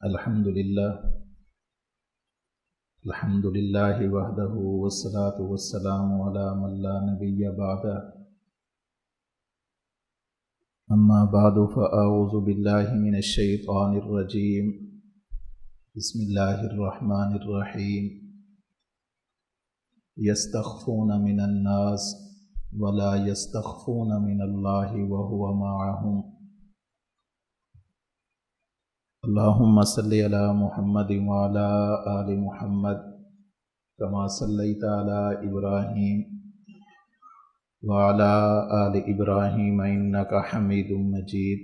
الحمد للہ وحدہ والصلاة والسلام علی من لا نبی بعدہ اما بعد فاعوذ باللہ من الشیطان الرجیم بسم اللہ الرحمن الرحیم یستخفون من الناس ولا یستخفون من اللہ وهو معهم اللہم صلی علی محمد وعلی آل محمد کما صلیت علی ابراہیم وعلی آل ابراہیم انک حمید مجید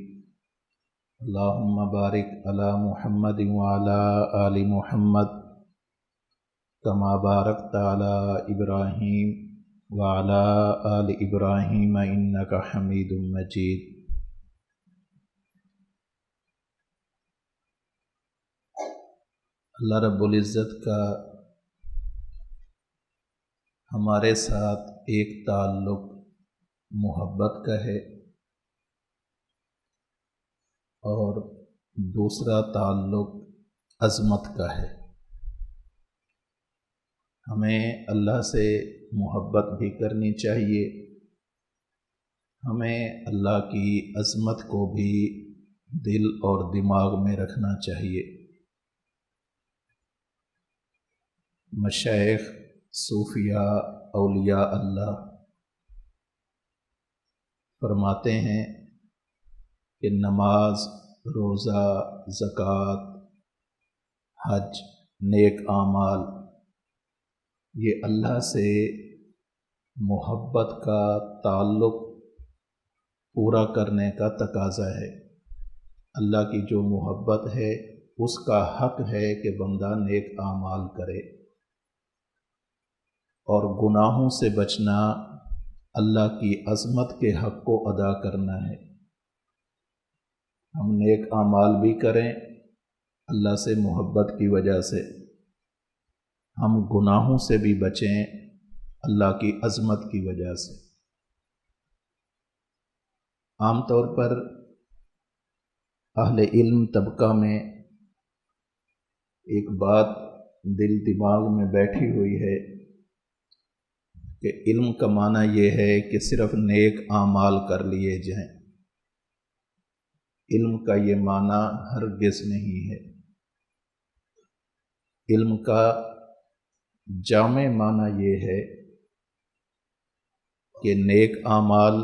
اللہم بارک علی محمد وعلی آل محمد کما بارکت علی ابراہیم وعلی آل ابراہیم انک حمید مجید۔ اللہ رب العزت کا ہمارے ساتھ ایک تعلق محبت کا ہے اور دوسرا تعلق عظمت کا ہے۔ ہمیں اللہ سے محبت بھی کرنی چاہیے، ہمیں اللہ کی عظمت کو بھی دل اور دماغ میں رکھنا چاہیے۔ مشائخ، صوفیاء، اولیاء اللہ فرماتے ہیں کہ نماز، روزہ، زکوٰۃ، حج، نیک اعمال یہ اللہ سے محبت کا تعلق پورا کرنے کا تقاضا ہے۔ اللہ کی جو محبت ہے اس کا حق ہے کہ بندہ نیک اعمال کرے، اور گناہوں سے بچنا اللہ کی عظمت کے حق کو ادا کرنا ہے۔ ہم نیک اعمال بھی کریں اللہ سے محبت کی وجہ سے، ہم گناہوں سے بھی بچیں اللہ کی عظمت کی وجہ سے۔ عام طور پر اہل علم طبقہ میں ایک بات دل دماغ میں بیٹھی ہوئی ہے کہ علم کا معنی یہ ہے کہ صرف نیک اعمال کر لیے جائیں۔ علم کا یہ معنی ہرگز نہیں ہے۔ علم کا جامع معنی یہ ہے کہ نیک اعمال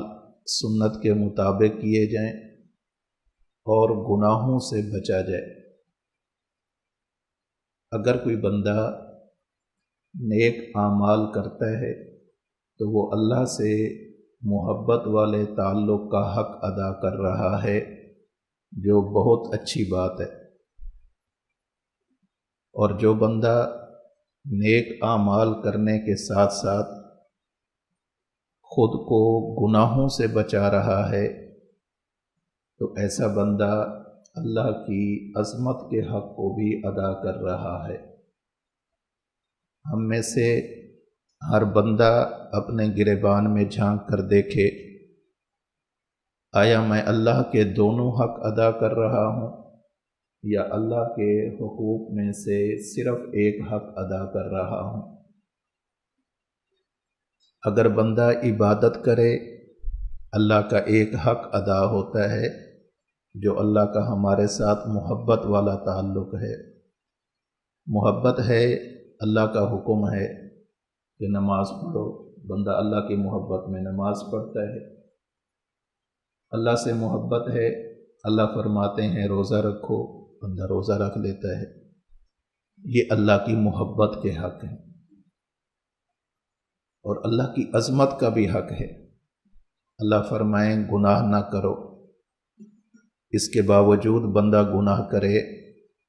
سنت کے مطابق کیے جائیں اور گناہوں سے بچا جائے۔ اگر کوئی بندہ نیک اعمال کرتا ہے تو وہ اللہ سے محبت والے تعلق کا حق ادا کر رہا ہے، جو بہت اچھی بات ہے۔ اور جو بندہ نیک اعمال کرنے کے ساتھ ساتھ خود کو گناہوں سے بچا رہا ہے تو ایسا بندہ اللہ کی عظمت کے حق کو بھی ادا کر رہا ہے۔ ہم میں سے ہر بندہ اپنے گریبان میں جھانک کر دیکھے، آیا میں اللہ کے دونوں حق ادا کر رہا ہوں یا اللہ کے حقوق میں سے صرف ایک حق ادا کر رہا ہوں؟ اگر بندہ عبادت کرے، اللہ کا ایک حق ادا ہوتا ہے جو اللہ کا ہمارے ساتھ محبت والا تعلق ہے۔ محبت ہے، اللہ کا حکم ہے کہ نماز پڑھو، بندہ اللہ کی محبت میں نماز پڑھتا ہے۔ اللہ سے محبت ہے، اللہ فرماتے ہیں روزہ رکھو، بندہ روزہ رکھ لیتا ہے۔ یہ اللہ کی محبت کے حق ہیں۔ اور اللہ کی عظمت کا بھی حق ہے۔ اللہ فرمائیں گناہ نہ کرو، اس کے باوجود بندہ گناہ کرے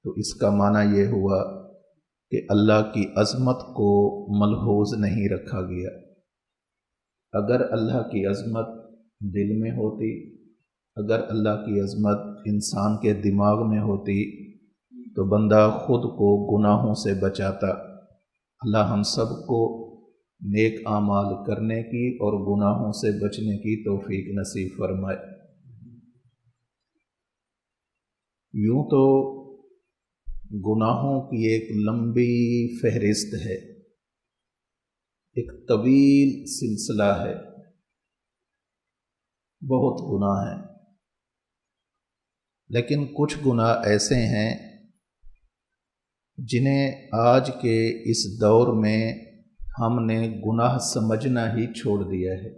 تو اس کا معنی یہ ہوا کہ اللہ کی عظمت کو ملحوظ نہیں رکھا گیا۔ اگر اللہ کی عظمت دل میں ہوتی، اگر اللہ کی عظمت انسان کے دماغ میں ہوتی تو بندہ خود کو گناہوں سے بچاتا۔ اللہ ہم سب کو نیک اعمال کرنے کی اور گناہوں سے بچنے کی توفیق نصیب فرمائے۔ یوں تو گناہوں کی ایک لمبی فہرست ہے، ایک طویل سلسلہ ہے، بہت گناہ ہیں، لیکن کچھ گناہ ایسے ہیں جنہیں آج کے اس دور میں ہم نے گناہ سمجھنا ہی چھوڑ دیا ہے،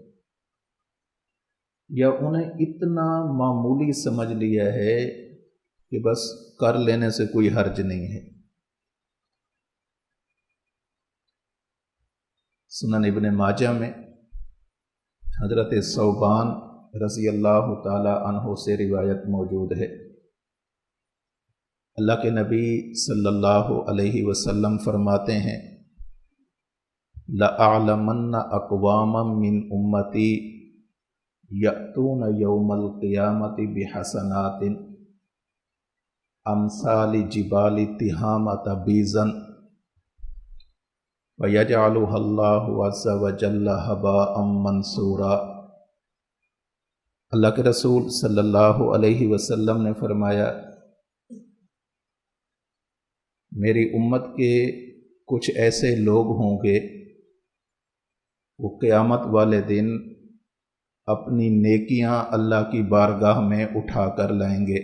یا انہیں اتنا معمولی سمجھ لیا ہے کہ بس کر لینے سے کوئی حرج نہیں ہے۔ سنن ابن ماجہ میں حضرت ثوبان رضی اللہ تعالی عنہ سے روایت موجود ہے، اللہ کے نبی صلی اللہ علیہ وسلم فرماتے ہیں، لَأَعْلَمَنَّ أَقْوَامًا مِّنْ أُمَّتِي يَأْتُونَ يَوْمَ الْقِيَامَةِ بِحَسَنَاتٍ أَمْثَالِ جِبَالِ تِہَامَةَ بِيضًا وَيَجْعَلُهَا اللَّهُ عَزَّ وَجَلَّ هَبَاءً مَّنثُورًا۔ اللہ کے رسول صلی اللہ علیہ وسلم نے فرمایا، میری امت کے کچھ ایسے لوگ ہوں گے، وہ قیامت والے دن اپنی نیکیاں اللہ کی بارگاہ میں اٹھا کر لائیں گے،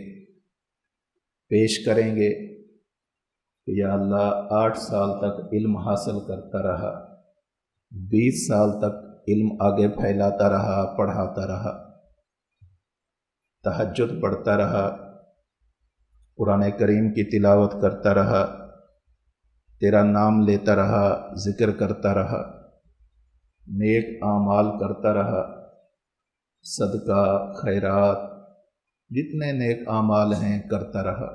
پیش کریں گے کہ یا اللہ 8 سال تک علم حاصل کرتا رہا، 20 سال تک علم آگے پھیلاتا رہا، پڑھاتا رہا، تہجد پڑھتا رہا، قرآن کریم کی تلاوت کرتا رہا، تیرا نام لیتا رہا، ذکر کرتا رہا، نیک اعمال کرتا رہا، صدقہ خیرات جتنے نیک اعمال ہیں کرتا رہا،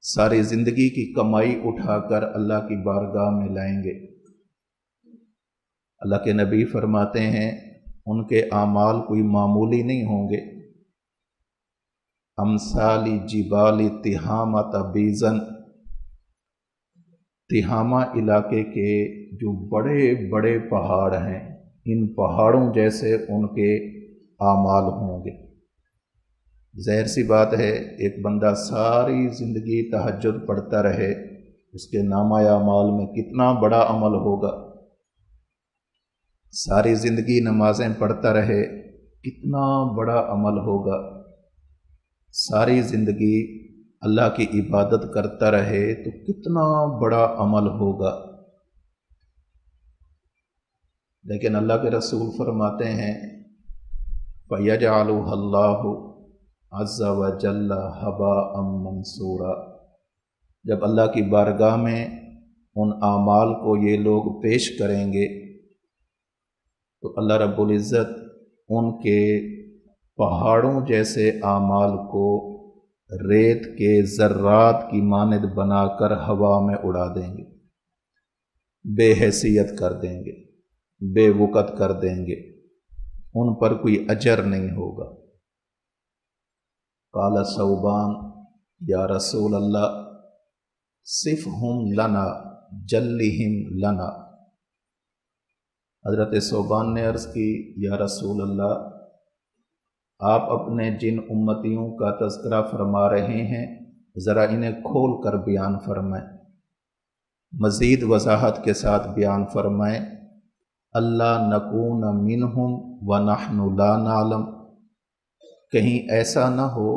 ساری زندگی کی کمائی اٹھا کر اللہ کی بارگاہ میں لائیں گے۔ اللہ کے نبی فرماتے ہیں ان کے اعمال کوئی معمولی نہیں ہوں گے، امثال جبال تہامۃ بیضاً، تہامہ علاقے کے جو بڑے بڑے پہاڑ ہیں، ان پہاڑوں جیسے ان کے اعمال ہوں گے۔ ظاہر سی بات ہے، ایک بندہ ساری زندگی تہجد پڑھتا رہے، اس کے نامہ اعمال میں کتنا بڑا عمل ہوگا، ساری زندگی نمازیں پڑھتا رہے کتنا بڑا عمل ہوگا، ساری زندگی اللہ کی عبادت کرتا رہے تو کتنا بڑا عمل ہوگا۔ لیکن اللہ کے رسول فرماتے ہیں فَيَجْعَلُهَا اللَّهُ عَزَّ وَجَلَّ هَبَاءً مَّنثُورًا، جب اللہ کی بارگاہ میں ان اعمال کو یہ لوگ پیش کریں گے تو اللہ رب العزت ان کے پہاڑوں جیسے اعمال کو ریت کے ذرات کی مانند بنا کر ہوا میں اڑا دیں گے، بے حیثیت کر دیں گے، بے وقت کر دیں گے، ان پر کوئی اجر نہیں ہوگا۔ قال ثوبان یا رسول اللہ صفہم لنا جلہم لنا، حضرت ثوبان نے عرض کی، یا رسول اللہ آپ اپنے جن امتیوں کا تذکرہ فرما رہے ہیں ذرا انہیں کھول کر بیان فرمائیں، مزید وضاحت کے ساتھ بیان فرمائیں، اللہ نکون منہم ونحن لا نعلم، کہیں ایسا نہ ہو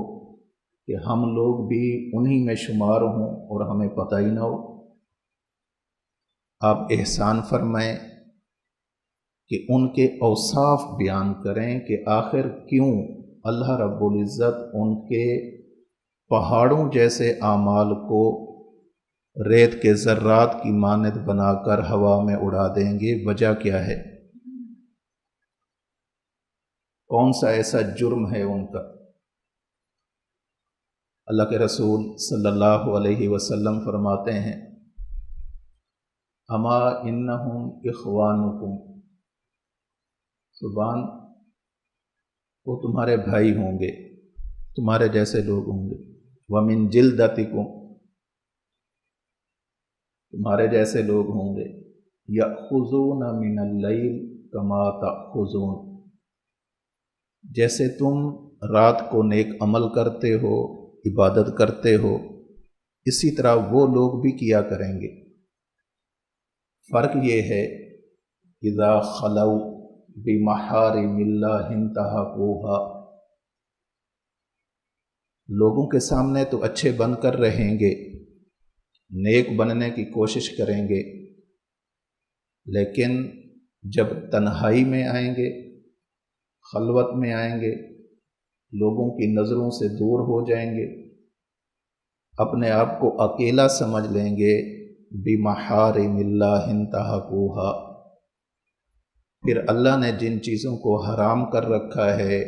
کہ ہم لوگ بھی انہی میں شمار ہوں اور ہمیں پتہ ہی نہ ہو۔ آپ احسان فرمائیں کہ ان کے اوصاف بیان کریں کہ آخر کیوں اللہ رب العزت ان کے پہاڑوں جیسے اعمال کو ریت کے ذرات کی مانند بنا کر ہوا میں اڑا دیں گے، وجہ کیا ہے؟ کون سا ایسا جرم ہے ان کا؟ اللہ کے رسول صلی اللہ علیہ وسلم فرماتے ہیں اما انہم اخوانکم، سبحان، وہ تمہارے بھائی ہوں گے، تمہارے جیسے لوگ ہوں گے، ومن جلدتکم، تمہارے جیسے لوگ ہوں گے، یأخذون من اللیل کما تأخذون، جیسے تم رات کو نیک عمل کرتے ہو، عبادت کرتے ہو، اسی طرح وہ لوگ بھی کیا کریں گے۔ فرق یہ ہے اذا خلو بمحارم اللہ انتہکوہا، لوگوں کے سامنے تو اچھے بن کر رہیں گے، نیک بننے کی کوشش کریں گے، لیکن جب تنہائی میں آئیں گے، خلوت میں آئیں گے، لوگوں کی نظروں سے دور ہو جائیں گے، اپنے آپ کو اکیلا سمجھ لیں گے، بمحارم اللہ انتہکوہا، پھر اللہ نے جن چیزوں کو حرام کر رکھا ہے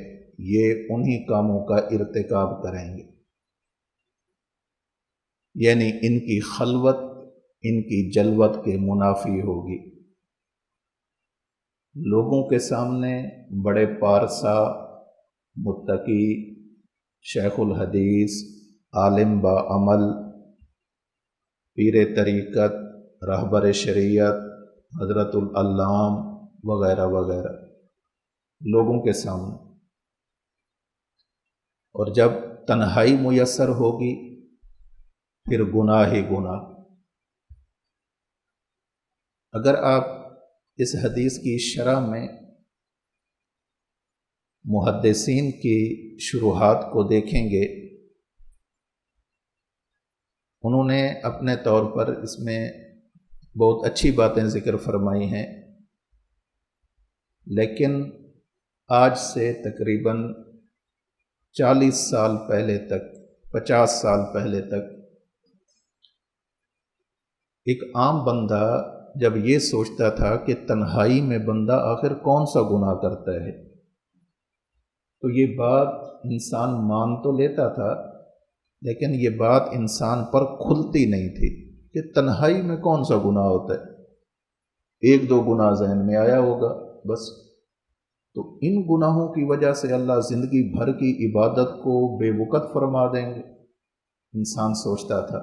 یہ انہی کاموں کا ارتکاب کریں گے۔ یعنی ان کی خلوت ان کی جلوت کے منافی ہوگی۔ لوگوں کے سامنے بڑے پارسا، متقی، شیخ الحدیث، عالم با عمل، پیر طریقت، رہبر شریعت، حضرت العلام وغیرہ وغیرہ لوگوں کے سامنے، اور جب تنہائی میسر ہوگی پھر گناہ ہی گناہ۔ اگر آپ اس حدیث کی شرح میں محدثین کی شروحات کو دیکھیں گے، انہوں نے اپنے طور پر اس میں بہت اچھی باتیں ذکر فرمائی ہیں، لیکن آج سے تقریباً 40 سال پہلے تک، 50 سال پہلے تک ایک عام بندہ جب یہ سوچتا تھا کہ تنہائی میں بندہ آخر کون سا گناہ کرتا ہے، تو یہ بات انسان مان تو لیتا تھا، لیکن یہ بات انسان پر کھلتی نہیں تھی کہ تنہائی میں کون سا گناہ ہوتا ہے، ایک دو گناہ ذہن میں آیا ہوگا بس۔ تو ان گناہوں کی وجہ سے اللہ زندگی بھر کی عبادت کو بے وقت فرما دیں گے، انسان سوچتا تھا۔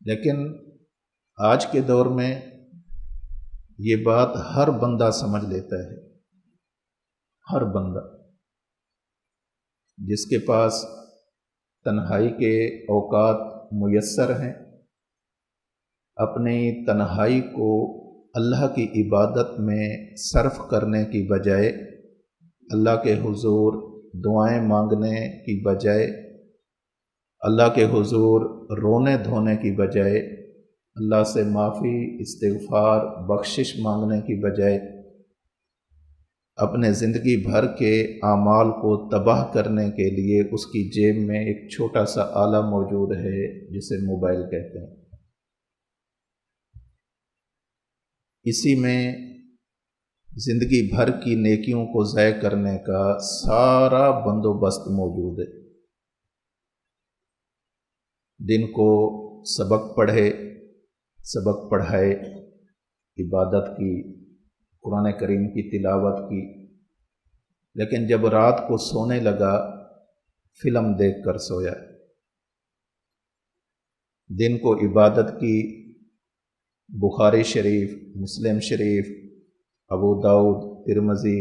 لیکن آج کے دور میں یہ بات ہر بندہ سمجھ لیتا ہے، ہر بندہ جس کے پاس تنہائی کے اوقات میسر ہیں، اپنی تنہائی کو اللہ کی عبادت میں صرف کرنے کی بجائے، اللہ کے حضور دعائیں مانگنے کی بجائے، اللہ کے حضور رونے دھونے کی بجائے، اللہ سے معافی، استغفار، بخشش مانگنے کی بجائے اپنے زندگی بھر کے اعمال کو تباہ کرنے کے لیے اس کی جیب میں ایک چھوٹا سا آلہ موجود ہے جسے موبائل کہتے ہیں، اسی میں زندگی بھر کی نیکیوں کو ضائع کرنے کا سارا بندوبست موجود ہے۔ دن کو سبق پڑھے، سبق پڑھائے، عبادت کی، قرآن کریم کی تلاوت کی، لیکن جب رات کو سونے لگا فلم دیکھ کر سویا۔ دن کو عبادت کی، بخاری شریف، مسلم شریف، ابو داؤد، ترمذی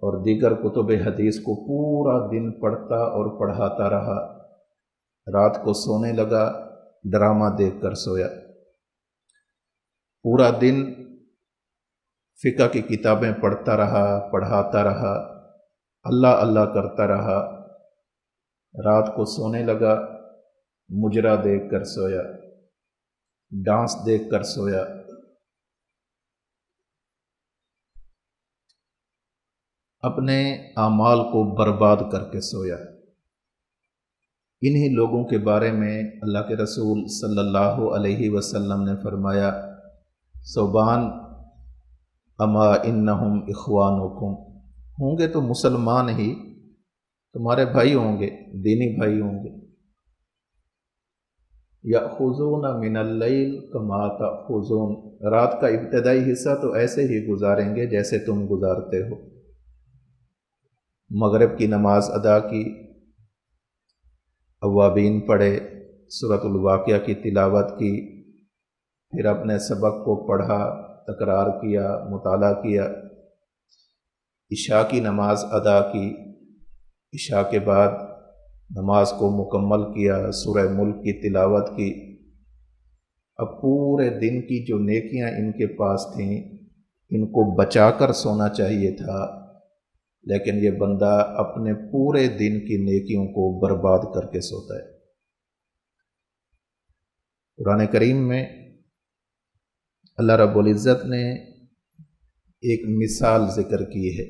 اور دیگر کتب حدیث کو پورا دن پڑھتا اور پڑھاتا رہا، رات کو سونے لگا ڈرامہ دیکھ کر سویا۔ پورا دن فقہ کی کتابیں پڑھتا رہا، پڑھاتا رہا، اللہ اللہ کرتا رہا، رات کو سونے لگا مجرا دیکھ کر سویا، ڈانس دیکھ کر سویا۔ اپنے اعمال کو برباد کر کے سویا۔ انہی لوگوں کے بارے میں اللہ کے رسول صلی اللہ علیہ وسلم نے فرمایا، صوبان اما انہم اخوانکم، ہوں گے تو مسلمان ہی، تمہارے بھائی ہوں گے، دینی بھائی ہوں گے، یأخذون من اللیل کما تأخذون، رات کا ابتدائی حصہ تو ایسے ہی گزاریں گے جیسے تم گزارتے ہو۔ مغرب کی نماز ادا کی، اوابین پڑھے، سورۃ الواقعہ کی تلاوت کی، پھر اپنے سبق کو پڑھا، تکرار کیا، مطالعہ کیا، عشاء کی نماز ادا کی، عشاء کے بعد نماز کو مکمل کیا، سورہ ملک کی تلاوت کی، اب پورے دن کی جو نیکیاں ان کے پاس تھیں ان کو بچا کر سونا چاہیے تھا، لیکن یہ بندہ اپنے پورے دن کی نیکیوں کو برباد کر کے سوتا ہے۔ قرآن کریم میں اللہ رب العزت نے ایک مثال ذکر کی ہے،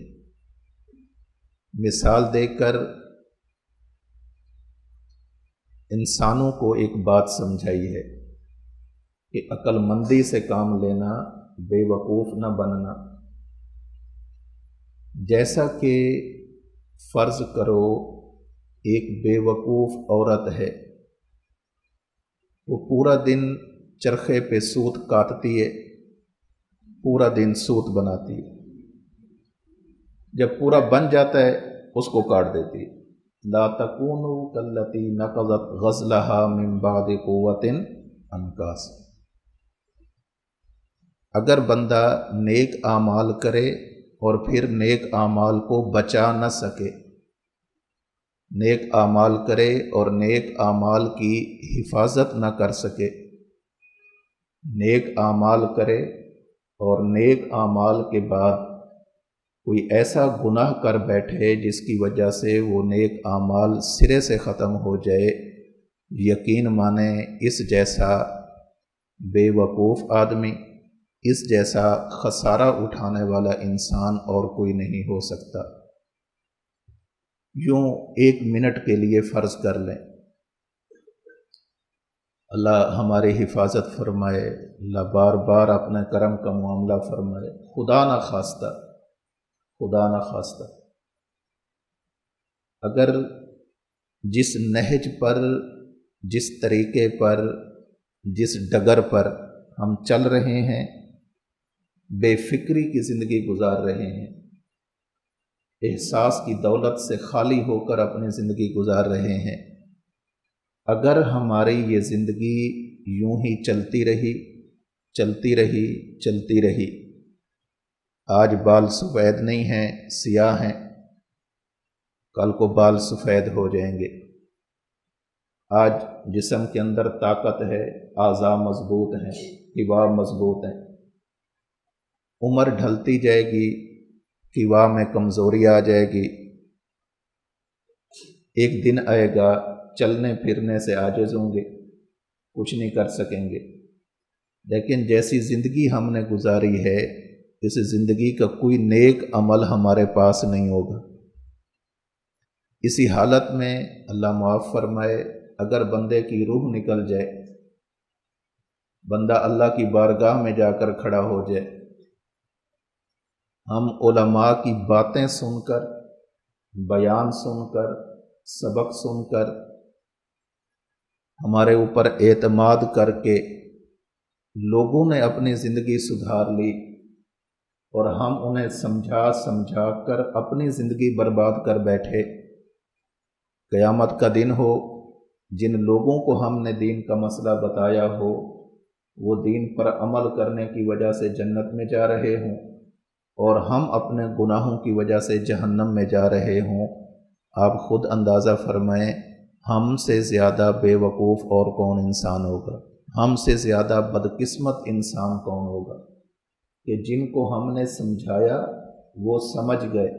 مثال دے کر انسانوں کو ایک بات سمجھائی ہے کہ عقل مندی سے کام لینا، بے وقوف نہ بننا۔ جیسا کہ فرض کرو ایک بے وقوف عورت ہے، وہ پورا دن چرخے پہ سوت کاٹتی ہے، پورا دن سوت بناتی ہے، جب پورا بن جاتا ہے اس کو کاٹ دیتی ہے۔ لا تکونوا کاللتی نقضت غزلها من بعد قوت انکاس۔ اگر بندہ نیک اعمال کرے اور پھر نیک اعمال کو بچا نہ سکے، نیک اعمال کرے اور نیک اعمال کی حفاظت نہ کر سکے، نیک اعمال کرے اور نیک اعمال کے بعد کوئی ایسا گناہ کر بیٹھے جس کی وجہ سے وہ نیک اعمال سرے سے ختم ہو جائے، یقین مانیں اس جیسا بے وقوف آدمی، اس جیسا خسارہ اٹھانے والا انسان اور کوئی نہیں ہو سکتا۔ یوں ایک منٹ کے لیے فرض کر لیں، اللہ ہماری حفاظت فرمائے، اللہ بار بار اپنے کرم کا معاملہ فرمائے، خدا نہ خواستہ اگر جس نہج پر، جس طریقے پر، جس ڈگر پر ہم چل رہے ہیں، بے فکری کی زندگی گزار رہے ہیں، احساس کی دولت سے خالی ہو کر اپنی زندگی گزار رہے ہیں، اگر ہماری یہ زندگی یوں ہی چلتی رہی، آج بال سفید نہیں ہیں، سیاہ ہیں، کل کو بال سفید ہو جائیں گے، آج جسم کے اندر طاقت ہے، اعضاء مضبوط ہیں، قوا مضبوط ہیں، عمر ڈھلتی جائے گی، قوا میں کمزوری آ جائے گی، ایک دن آئے گا چلنے پھرنے سے عاجز ہوں گے، کچھ نہیں کر سکیں گے۔ لیکن جیسی زندگی ہم نے گزاری ہے، اس زندگی کا کوئی نیک عمل ہمارے پاس نہیں ہوگا۔ اسی حالت میں اللہ معاف فرمائے اگر بندے کی روح نکل جائے، بندہ اللہ کی بارگاہ میں جا کر کھڑا ہو جائے، ہم علماء کی باتیں سن کر، بیان سن کر، سبق سن کر، ہمارے اوپر اعتماد کر کے لوگوں نے اپنی زندگی سدھار لی، اور ہم انہیں سمجھا کر اپنی زندگی برباد کر بیٹھے۔ قیامت کا دن ہو، جن لوگوں کو ہم نے دین کا مسئلہ بتایا ہو، وہ دین پر عمل کرنے کی وجہ سے جنت میں جا رہے ہوں، اور ہم اپنے گناہوں کی وجہ سے جہنم میں جا رہے ہوں، آپ خود اندازہ فرمائیں ہم سے زیادہ بے وقوف اور کون انسان ہوگا، ہم سے زیادہ بدقسمت انسان کون ہوگا کہ جن کو ہم نے سمجھایا وہ سمجھ گئے،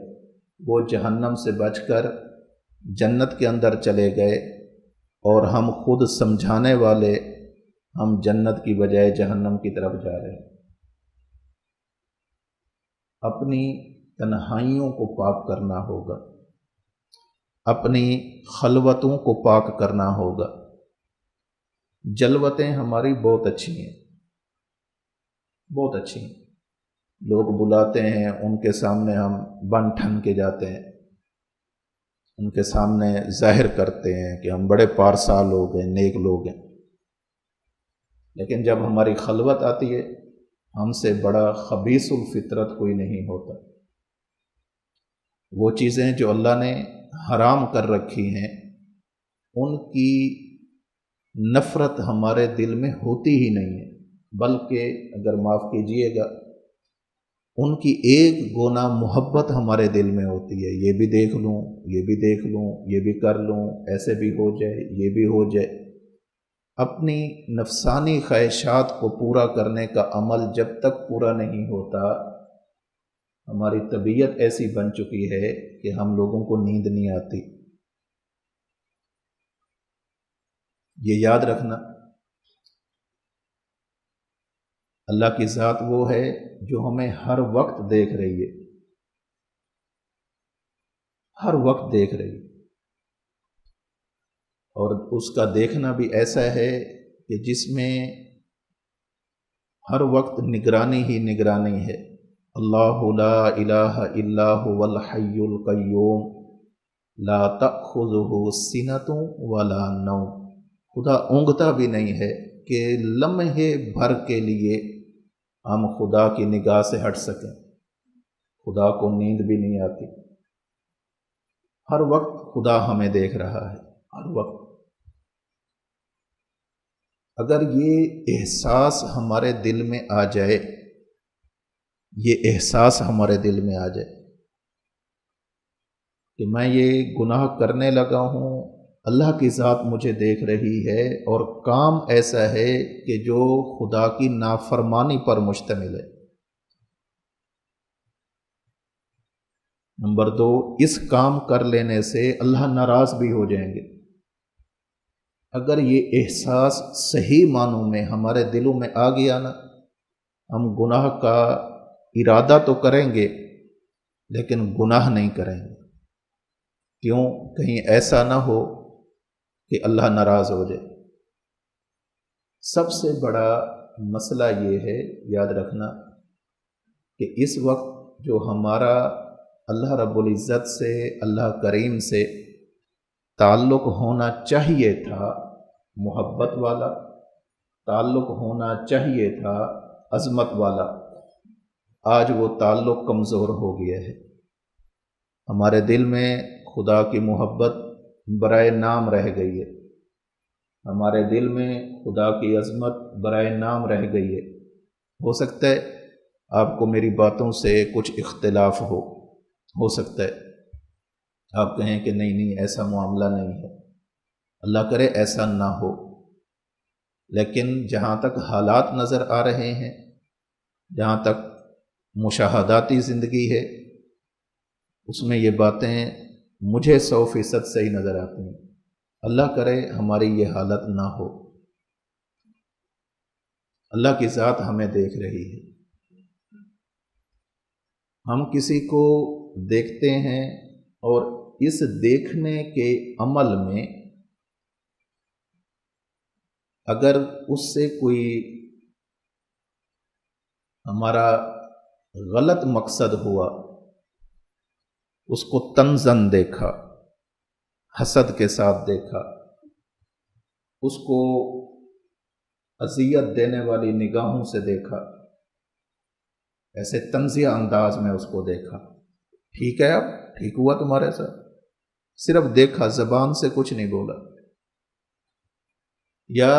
وہ جہنم سے بچ کر جنت کے اندر چلے گئے، اور ہم خود سمجھانے والے ہم جنت کی بجائے جہنم کی طرف جا رہے ہیں۔ اپنی تنہائیوں کو پاک کرنا ہوگا، اپنی خلوتوں کو پاک کرنا ہوگا۔ جلوتیں ہماری بہت اچھی ہیں، بہت اچھی ہیں، لوگ بلاتے ہیں، ان کے سامنے ہم بن ٹھن کے جاتے ہیں، ان کے سامنے ظاہر کرتے ہیں کہ ہم بڑے پارسا لوگ ہیں، نیک لوگ ہیں، لیکن جب ہماری خلوت آتی ہے ہم سے بڑا خبیث الفطرت کوئی نہیں ہوتا۔ وہ چیزیں جو اللہ نے حرام کر رکھی ہیں ان کی نفرت ہمارے دل میں ہوتی ہی نہیں ہے، بلکہ اگر معاف کیجئے گا ان کی ایک گونا محبت ہمارے دل میں ہوتی ہے، یہ بھی دیکھ لوں، یہ بھی دیکھ لوں، یہ بھی کر لوں، ایسے بھی ہو جائے، یہ بھی ہو جائے۔ اپنی نفسانی خواہشات کو پورا کرنے کا عمل جب تک پورا نہیں ہوتا، ہماری طبیعت ایسی بن چکی ہے کہ ہم لوگوں کو نیند نہیں آتی۔ یہ یاد رکھنا، اللہ کی ذات وہ ہے جو ہمیں ہر وقت دیکھ رہی ہے، ہر وقت دیکھ رہی ہے، اور اس کا دیکھنا بھی ایسا ہے کہ جس میں ہر وقت نگرانی ہی نگرانی ہے۔ اللہ لا الہ الا هو الحی القیوم لا تأخذہ سنۃ ولا نوم۔ خدا اونگتا بھی نہیں ہے کہ لمحے بھر کے لیے ہم خدا کی نگاہ سے ہٹ سکیں۔ خدا کو نیند بھی نہیں آتی، ہر وقت خدا ہمیں دیکھ رہا ہے، ہر وقت۔ اگر یہ احساس ہمارے دل میں آ جائے، یہ احساس ہمارے دل میں آ جائے کہ میں یہ گناہ کرنے لگا ہوں، اللہ کی ذات مجھے دیکھ رہی ہے، اور کام ایسا ہے کہ جو خدا کی نافرمانی پر مشتمل ہے۔ نمبر 2، اس کام کر لینے سے اللہ ناراض بھی ہو جائیں گے۔ اگر یہ احساس صحیح معنوں میں ہمارے دلوں میں آ گیا نا، ہم گناہ کا ارادہ تو کریں گے لیکن گناہ نہیں کریں گے۔ کیوں؟ کہیں ایسا نہ ہو کہ اللہ ناراض ہو جائے۔ سب سے بڑا مسئلہ یہ ہے، یاد رکھنا، کہ اس وقت جو ہمارا اللہ رب العزت سے، اللہ کریم سے تعلق ہونا چاہیے تھا، محبت والا تعلق ہونا چاہیے تھا، عظمت والا، آج وہ تعلق کمزور ہو گیا ہے۔ ہمارے دل میں خدا کی محبت برائے نام رہ گئی ہے، ہمارے دل میں خدا کی عظمت برائے نام رہ گئی ہے۔ ہو سکتا ہے آپ کو میری باتوں سے کچھ اختلاف ہو سکتا ہے آپ کہیں کہ نہیں ایسا معاملہ نہیں ہے، اللہ کرے ایسا نہ ہو، لیکن جہاں تک حالات نظر آ رہے ہیں، جہاں تک مشاہداتی زندگی ہے، اس میں یہ باتیں مجھے 100% صحیح نظر آتی ہیں۔ اللہ کرے ہماری یہ حالت نہ ہو۔ اللہ کی ذات ہمیں دیکھ رہی ہے۔ ہم کسی کو دیکھتے ہیں اور اس دیکھنے کے عمل میں اگر اس سے کوئی ہمارا غلط مقصد ہوا، اس کو تنزن دیکھا، حسد کے ساتھ دیکھا، اس کو اذیت دینے والی نگاہوں سے دیکھا، ایسے طنزیہ انداز میں اس کو دیکھا، ٹھیک ہے، اب ٹھیک ہوا تمہارے ساتھ، صرف دیکھا، زبان سے کچھ نہیں بولا، یا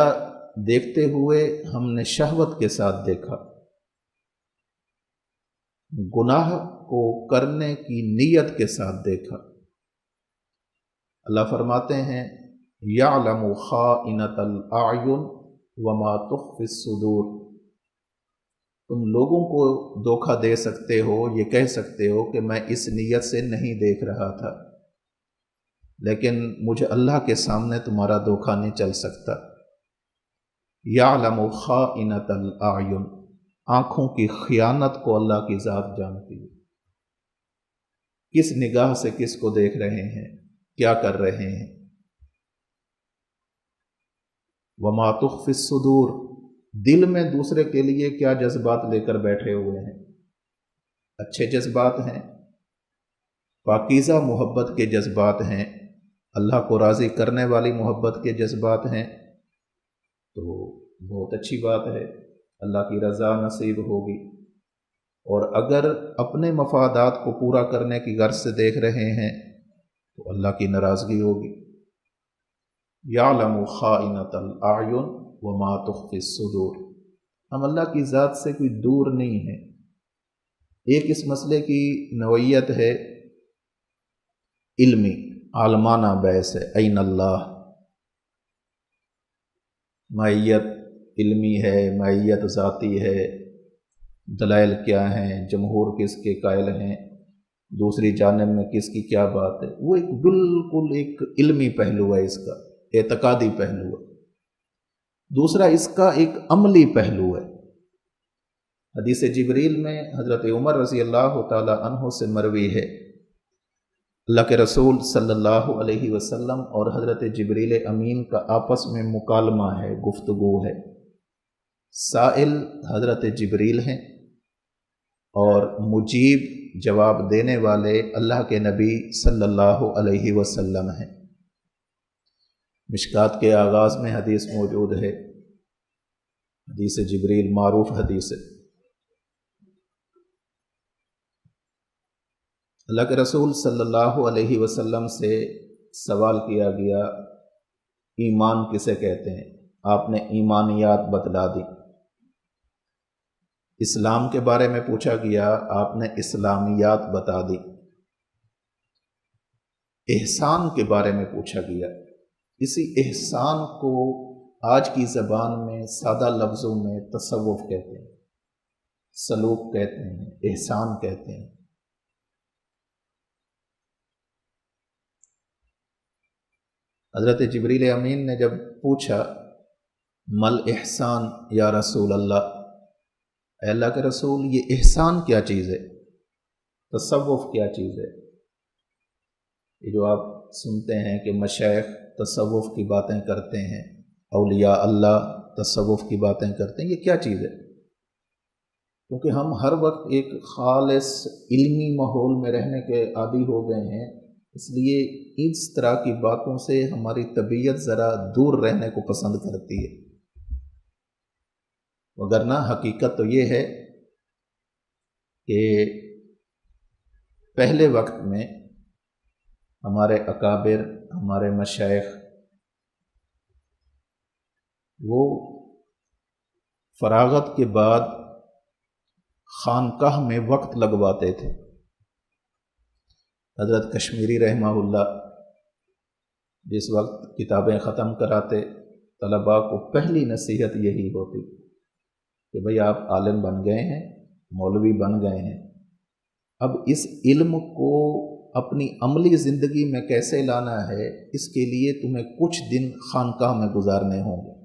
دیکھتے ہوئے ہم نے شہوت کے ساتھ دیکھا، گناہ کو کرنے کی نیت کے ساتھ دیکھا۔ اللہ فرماتے ہیں یعلم خائنۃ الاعین وما تخفی الصدور۔ تم لوگوں کو دھوکہ دے سکتے ہو، یہ کہہ سکتے ہو کہ میں اس نیت سے نہیں دیکھ رہا تھا، لیکن مجھے اللہ کے سامنے تمہارا دھوکہ نہیں چل سکتا۔ یعلم خائنۃ الاعین، آنکھوں کی خیانت کو اللہ کی ذات جانتی ہے، کس نگاہ سے کس کو دیکھ رہے ہیں، کیا کر رہے ہیں۔ وما تخفی الصدور، دل میں دوسرے کے لیے کیا جذبات لے کر بیٹھے ہوئے ہیں، اچھے جذبات ہیں، پاکیزہ محبت کے جذبات ہیں، اللہ کو راضی کرنے والی محبت کے جذبات ہیں، تو بہت اچھی بات ہے، اللہ کی رضا نصیب ہوگی۔ اور اگر اپنے مفادات کو پورا کرنے کی غرض سے دیکھ رہے ہیں تو اللہ کی ناراضگی ہوگی۔ یعلم خائنۃ الاعین وما تخفی الصدور۔ ہم اللہ کی ذات سے کوئی دور نہیں ہیں، ایک اس مسئلے کی نوعیت ہے علمی، عالمانہ بحث ہے، این اللہ، معیت علمی ہے، معیت ذاتی ہے، دلائل کیا ہیں، جمہور کس کے قائل ہیں، دوسری جانب میں کس کی کیا بات ہے، وہ ایک بالکل ایک علمی پہلو ہے، اس کا اعتقادی پہلو ہے۔ دوسرا اس کا ایک عملی پہلو ہے۔ حدیث جبریل میں حضرت عمر رضی اللہ تعالی عنہ سے مروی ہے، اللہ کے رسول صلی اللہ علیہ وسلم اور حضرت جبریل امین کا آپس میں مکالمہ ہے، گفتگو ہے۔ سائل حضرت جبریل ہیں اور مجیب جواب دینے والے اللہ کے نبی صلی اللہ علیہ وسلم ہیں۔ مشکات کے آغاز میں حدیث موجود ہے، حدیث جبریل معروف حدیث ہے۔ اللہ کے رسول صلی اللہ علیہ وسلم سے سوال کیا گیا، ایمان کسے کہتے ہیں؟ آپ نے ایمانیات بتلا دی۔ اسلام کے بارے میں پوچھا گیا، آپ نے اسلامیات بتا دی۔ احسان کے بارے میں پوچھا گیا، اسی احسان کو آج کی زبان میں سادہ لفظوں میں تصوف کہتے ہیں، سلوک کہتے ہیں، احسان کہتے ہیں۔ حضرت جبریل امین نے جب پوچھا مل احسان یا رسول اللہ، اے اللہ کے رسول یہ احسان کیا چیز ہے، تصوف کیا چیز ہے؟ یہ جو آپ سنتے ہیں کہ مشائخ تصوف کی باتیں کرتے ہیں، اولیاء اللہ تصوف کی باتیں کرتے ہیں، یہ کیا چیز ہے؟ کیونکہ ہم ہر وقت ایک خالص علمی ماحول میں رہنے کے عادی ہو گئے ہیں، اس لیے اس طرح کی باتوں سے ہماری طبیعت ذرا دور رہنے کو پسند کرتی ہے، وگرنہ حقیقت تو یہ ہے کہ پہلے وقت میں ہمارے اکابر، ہمارے مشائخ، وہ فراغت کے بعد خانقاہ میں وقت لگواتے تھے۔ حضرت کشمیری رحمہ اللہ جس وقت کتابیں ختم کراتے، طلباء کو پہلی نصیحت یہی ہوتی کہ بھئی آپ عالم بن گئے ہیں، مولوی بن گئے ہیں، اب اس علم کو اپنی عملی زندگی میں کیسے لانا ہے، اس کے لیے تمہیں کچھ دن خانقاہ میں گزارنے ہوں گے۔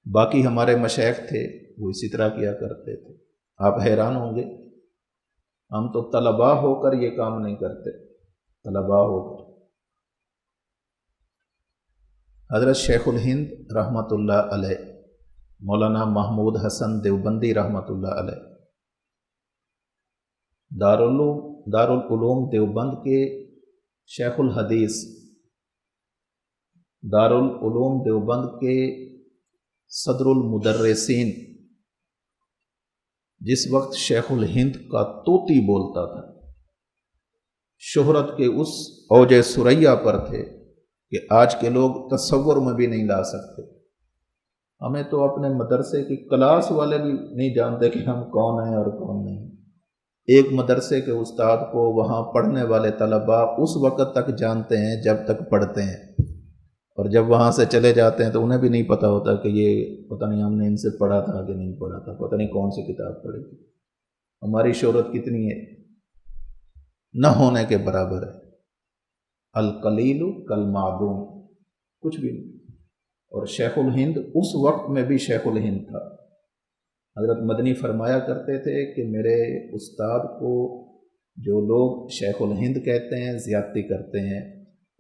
باقی ہمارے مشائخ تھے وہ اسی طرح کیا کرتے تھے۔ آپ حیران ہوں گے، ہم تو طلباء ہو کر یہ کام نہیں کرتے، طلباء ہو کر۔ حضرت شیخ الہند رحمۃ اللہ علیہ، مولانا محمود حسن دیوبندی رحمۃ اللہ علیہ، دارالعلوم دیوبند کے شیخ الحدیث، دارالعلوم دیوبند کے صدر المدرسین، جس وقت شیخ الہند کا طوطی بولتا تھا، شہرت کے اس اوج ثریا پر تھے کہ آج کے لوگ تصور میں بھی نہیں لا سکتے۔ ہمیں تو اپنے مدرسے کی کلاس والے بھی نہیں جانتے کہ ہم کون ہیں اور کون نہیں۔ ایک مدرسے کے استاد کو وہاں پڑھنے والے طلباء اس وقت تک جانتے ہیں جب تک پڑھتے ہیں، اور جب وہاں سے چلے جاتے ہیں تو انہیں بھی نہیں پتہ ہوتا کہ یہ پتہ نہیں ہم نے ان سے پڑھا تھا کہ نہیں پڑھا تھا، پتہ نہیں کون سی کتاب پڑھی تھی۔ ہماری شہرت کتنی ہے، نہ ہونے کے برابر ہے۔ القلیل کالمعدوم، کچھ بھی نہیں۔ اور شیخ الہند اس وقت میں بھی شیخ الہند تھا۔ حضرت مدنی فرمایا کرتے تھے کہ میرے استاد کو جو لوگ شیخ الہند کہتے ہیں زیادتی کرتے ہیں،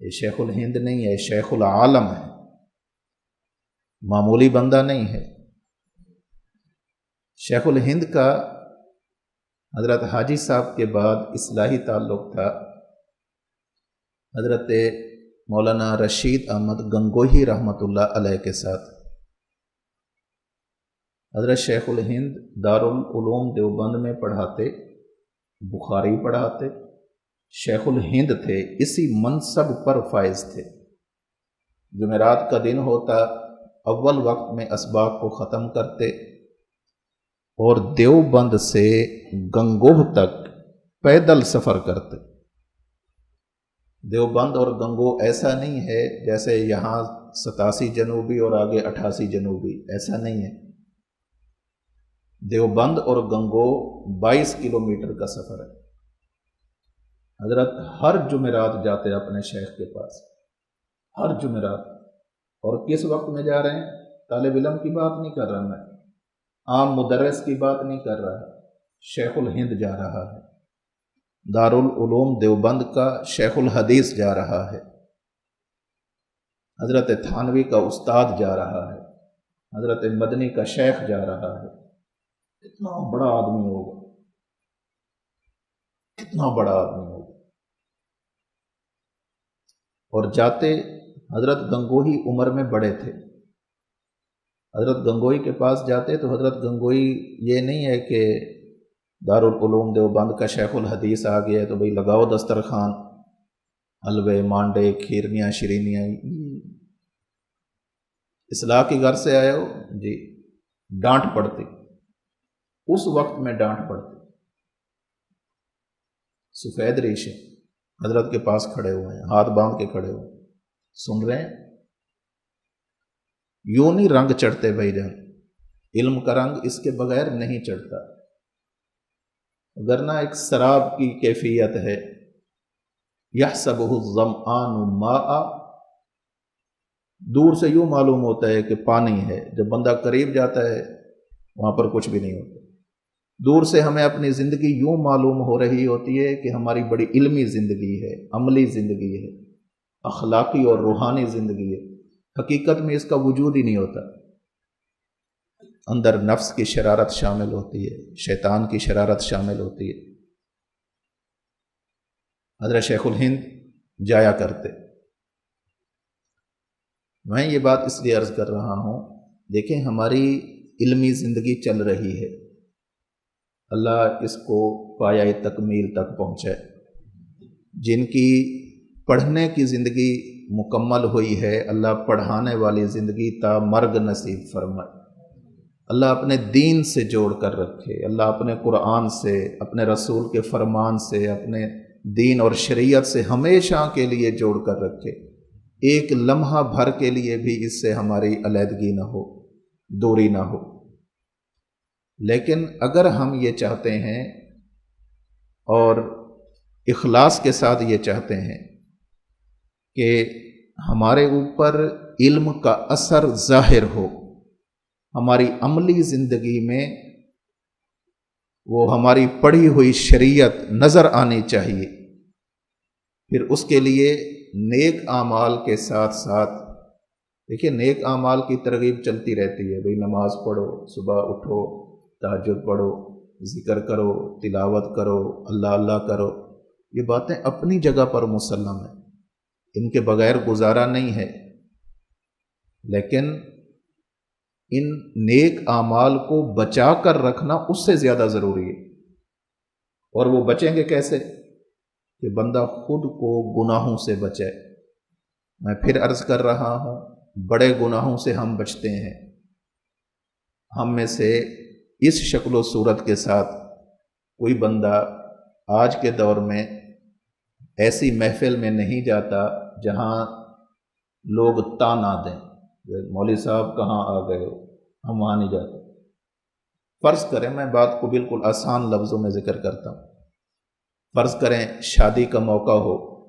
یہ شیخ الہند نہیں ہے، شیخ العالم ہے، معمولی بندہ نہیں ہے۔ شیخ الہند کا حضرت حاجی صاحب کے بعد اصلاحی تعلق تھا حضرت مولانا رشید احمد گنگوہی رحمۃ اللہ علیہ کے ساتھ۔ حضرت شیخ الہند دارالعلوم دیوبند میں پڑھاتے، بخاری پڑھاتے، شیخ الہند تھے، اسی منصب پر فائز تھے۔ جمعرات کا دن ہوتا، اول وقت میں اسباق کو ختم کرتے، اور دیوبند سے گنگوہ تک پیدل سفر کرتے۔ دیوبند اور گنگوہ ایسا نہیں ہے جیسے یہاں 87 جنوبی اور آگے 88 جنوبی، ایسا نہیں ہے۔ دیوبند اور گنگوہ 22 کلومیٹر کا سفر ہے۔ حضرت ہر جمعرات جاتے اپنے شیخ کے پاس، ہر جمعرات۔ اور کس وقت میں جا رہے ہیں؟ طالب علم کی بات نہیں کر رہا میں، عام مدرس کی بات نہیں کر رہا، شیخ الہند جا رہا ہے، دارالعلوم دیوبند کا شیخ الحدیث جا رہا ہے، حضرت تھانوی کا استاد جا رہا ہے، حضرت مدنی کا شیخ جا رہا ہے۔ کتنا بڑا آدمی ہوگا، کتنا بڑا آدمی ہوگا۔ اور جاتے حضرت گنگوہی عمر میں بڑے تھے۔ حضرت گنگوہی کے پاس جاتے تو حضرت گنگوہی یہ نہیں ہے کہ دارالعلوم دیوبند کا شیخ الحدیث آ گیا ہے تو بھئی لگاؤ دسترخوان، حلوے مانڈے کھیرنیاں شرینیاں، اصلاح کی گھر سے آئے ہو جی، ڈانٹ پڑتی، اس وقت میں ڈانٹ پڑتی۔ سفید ریشے حضرت کے پاس کھڑے ہوئے ہیں، ہاتھ باندھ کے کھڑے ہوئے، سن رہے ہیں۔ یوں نہیں رنگ چڑھتے بھائی جان، علم کا رنگ اس کے بغیر نہیں چڑھتا، ورنہ ایک سراب کی کیفیت ہے۔ یحسبہ الظمآن ماء، دور سے یوں معلوم ہوتا ہے کہ پانی ہے، جب بندہ قریب جاتا ہے وہاں پر کچھ بھی نہیں ہوتا۔ دور سے ہمیں اپنی زندگی یوں معلوم ہو رہی ہوتی ہے کہ ہماری بڑی علمی زندگی ہے، عملی زندگی ہے، اخلاقی اور روحانی زندگی ہے، حقیقت میں اس کا وجود ہی نہیں ہوتا۔ اندر نفس کی شرارت شامل ہوتی ہے، شیطان کی شرارت شامل ہوتی ہے۔ حضرت شیخ الہند جایا کرتے۔ میں یہ بات اس لیے عرض کر رہا ہوں، دیکھیں ہماری علمی زندگی چل رہی ہے، اللہ اس کو پایہ تکمیل تک پہنچائے۔ جن کی پڑھنے کی زندگی مکمل ہوئی ہے، اللہ پڑھانے والی زندگی تا مرگ نصیب فرمائے۔ اللہ اپنے دین سے جوڑ کر رکھے، اللہ اپنے قرآن سے، اپنے رسول کے فرمان سے، اپنے دین اور شریعت سے ہمیشہ کے لیے جوڑ کر رکھے، ایک لمحہ بھر کے لیے بھی اس سے ہماری علیحدگی نہ ہو، دوری نہ ہو۔ لیکن اگر ہم یہ چاہتے ہیں اور اخلاص کے ساتھ یہ چاہتے ہیں کہ ہمارے اوپر علم کا اثر ظاہر ہو، ہماری عملی زندگی میں وہ ہماری پڑھی ہوئی شریعت نظر آنی چاہیے، پھر اس کے لیے نیک اعمال کے ساتھ ساتھ، دیکھیے نیک اعمال کی ترغیب چلتی رہتی ہے، بھئی نماز پڑھو، صبح اٹھو، تہجد پڑھو، ذکر کرو، تلاوت کرو، اللہ اللہ کرو، یہ باتیں اپنی جگہ پر مسلم ہیں، ان کے بغیر گزارا نہیں ہے۔ لیکن ان نیک اعمال کو بچا کر رکھنا اس سے زیادہ ضروری ہے۔ اور وہ بچیں گے کیسے؟ کہ بندہ خود کو گناہوں سے بچے۔ میں پھر عرض کر رہا ہوں، بڑے گناہوں سے ہم بچتے ہیں۔ ہم میں سے اس شکل و صورت کے ساتھ کوئی بندہ آج کے دور میں ایسی محفل میں نہیں جاتا جہاں لوگ تانا دیں، مولوی صاحب کہاں آ گئے ہو، ہم وہاں نہیں جاتے۔ فرض کریں، میں بات کو بالکل آسان لفظوں میں ذکر کرتا ہوں، فرض کریں شادی کا موقع ہو،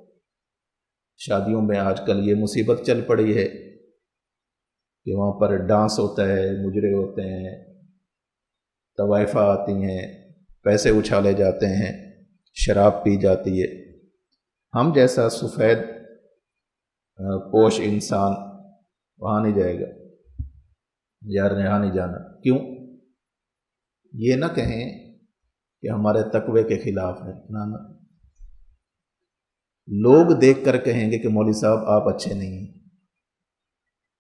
شادیوں میں آج کل یہ مصیبت چل پڑی ہے کہ وہاں پر ڈانس ہوتا ہے، مجرے ہوتے ہیں، طوائفیں آتی ہیں، پیسے اچھالے جاتے ہیں، شراب پی جاتی ہے۔ ہم جیسا سفید پوش انسان وہاں نہیں جائے گا، یار یہاں نہیں جانا۔ کیوں؟ یہ نہ کہیں کہ ہمارے تقوی کے خلاف ہے، نہ، لوگ دیکھ کر کہیں گے کہ مولوی صاحب آپ اچھے نہیں ہیں۔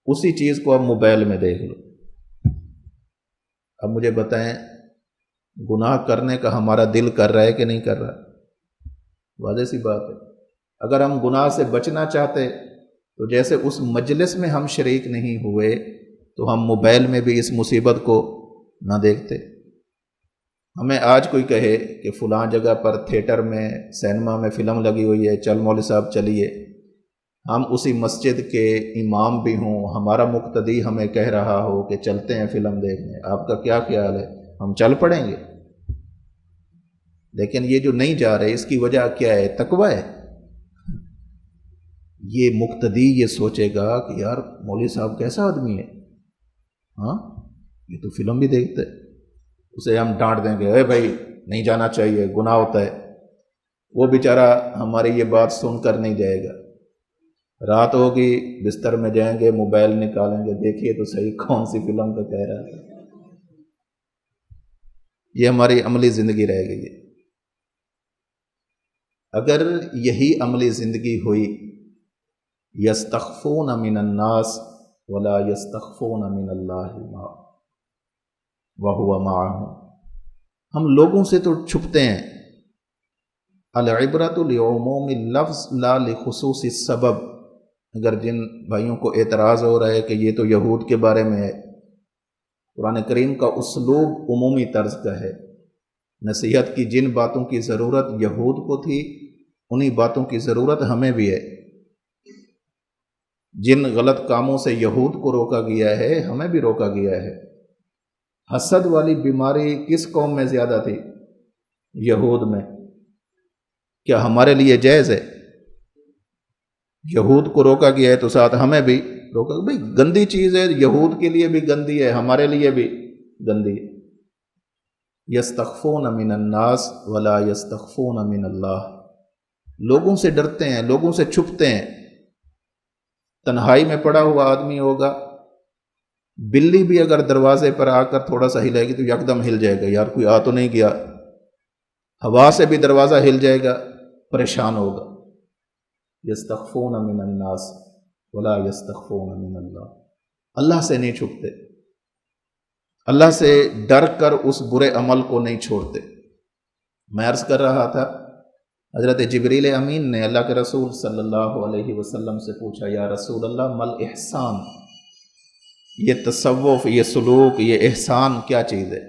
اسی چیز کو اب موبائل میں دیکھ لو۔ اب مجھے بتائیں، گناہ کرنے کا ہمارا دل کر رہا ہے کہ نہیں کر رہا؟ واضح سی بات ہے۔ اگر ہم گناہ سے بچنا چاہتے تو جیسے اس مجلس میں ہم شریک نہیں ہوئے تو ہم موبائل میں بھی اس مصیبت کو نہ دیکھتے۔ ہمیں آج کوئی کہے کہ فلاں جگہ پر تھیٹر میں سینما میں فلم لگی ہوئی ہے، چل مولوی صاحب چلیے، ہم اسی مسجد کے امام بھی ہوں، ہمارا مقتدی ہمیں کہہ رہا ہو کہ چلتے ہیں فلم دیکھنے، آپ کا کیا خیال ہے؟ ہم چل پڑیں گے؟ لیکن یہ جو نہیں جا رہے اس کی وجہ کیا ہے؟ تقویٰ ہے۔ یہ مقتدی یہ سوچے گا کہ یار مولوی صاحب کیسا آدمی ہے، ہاں یہ تو فلم بھی دیکھتا ہے، اسے ہم ڈانٹ دیں گے اے بھائی نہیں جانا چاہیے، گناہ ہوتا ہے، وہ بیچارہ ہماری یہ بات سن کر نہیں جائے گا۔ رات ہوگی بستر میں جائیں گے، موبائل نکالیں گے، دیکھیے تو صحیح کون سی فلم کا کہہ رہا ہے۔ یہ ہماری عملی زندگی رہ گئی ہے۔ اگر یہی عملی زندگی ہوئی، یستخفون من الناس ولا یستخفون من اللہ وہو معہم، ہم لوگوں سے تو چھپتے ہیں، العبرۃ لعموم اللفظ لا لخصوص السبب۔ اگر جن بھائیوں کو اعتراض ہو رہا ہے کہ یہ تو یہود کے بارے میں ہے، قرآن کریم کا اسلوب عمومی طرز کا ہے، نصیحت کی جن باتوں کی ضرورت یہود کو تھی انہی باتوں کی ضرورت ہمیں بھی ہے، جن غلط کاموں سے یہود کو روکا گیا ہے ہمیں بھی روکا گیا ہے۔ حسد والی بیماری کس قوم میں زیادہ تھی؟ یہود میں۔ کیا ہمارے لیے جائز ہے؟ یہود کو روکا گیا ہے تو ساتھ ہمیں بھی روکا، بھئی گندی چیز ہے، یہود کے لیے بھی گندی ہے، ہمارے لیے بھی گندی ہے۔ یستخفون من الناس ولا یستخفون من اللہ، لوگوں سے ڈرتے ہیں، لوگوں سے چھپتے ہیں۔ تنہائی میں پڑا ہوا آدمی ہوگا، بلی بھی اگر دروازے پر آ کر تھوڑا سا ہلائے گی تو یکدم ہل جائے گا، یار کوئی آ تو نہیں گیا، ہوا سے بھی دروازہ ہل جائے گا، پریشان ہوگا۔ یستخفون من الناس ولا یستخفون من اللہ، اللہ سے نہیں چھپتے، اللہ سے ڈر کر اس برے عمل کو نہیں چھوڑتے۔ میں عرض کر رہا تھا حضرت جبریل امین نے اللہ کے رسول صلی اللہ علیہ وسلم سے پوچھا، یا رسول اللہ مل احسان، یہ تصوف، یہ سلوک، یہ احسان کیا چیز ہے؟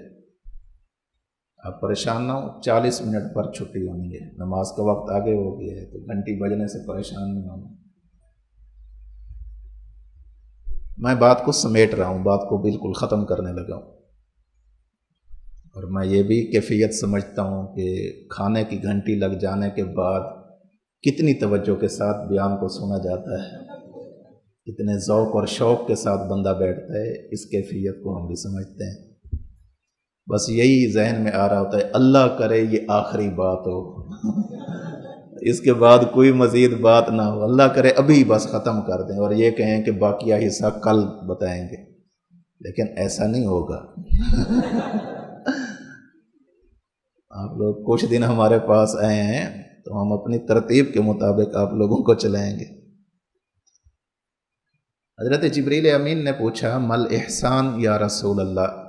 آپ پریشان نہ ہو، 40 منٹ پر چھٹی ہونی ہے، نماز کا وقت آگے ہو گیا ہے تو گھنٹی بجنے سے پریشان نہیں ہونا۔ میں بات کو سمیٹ رہا ہوں، بات کو بالکل ختم کرنے لگا ہوں، اور میں یہ بھی کیفیت سمجھتا ہوں کہ کھانے کی گھنٹی لگ جانے کے بعد کتنی توجہ کے ساتھ بیان کو سنا جاتا ہے، کتنے ذوق اور شوق کے ساتھ بندہ بیٹھتا ہے، اس کیفیت کو ہم بھی سمجھتے ہیں۔ بس یہی ذہن میں آ رہا ہوتا ہے اللہ کرے یہ آخری بات ہو، اس کے بعد کوئی مزید بات نہ ہو، اللہ کرے ابھی بس ختم کر دیں اور یہ کہیں کہ باقیہ حصہ کل بتائیں گے، لیکن ایسا نہیں ہوگا۔ آپ لوگ کچھ دن ہمارے پاس آئے ہیں تو ہم اپنی ترتیب کے مطابق آپ لوگوں کو چلائیں گے۔ حضرت جبریل امین نے پوچھا مل احسان یا رسول اللہ،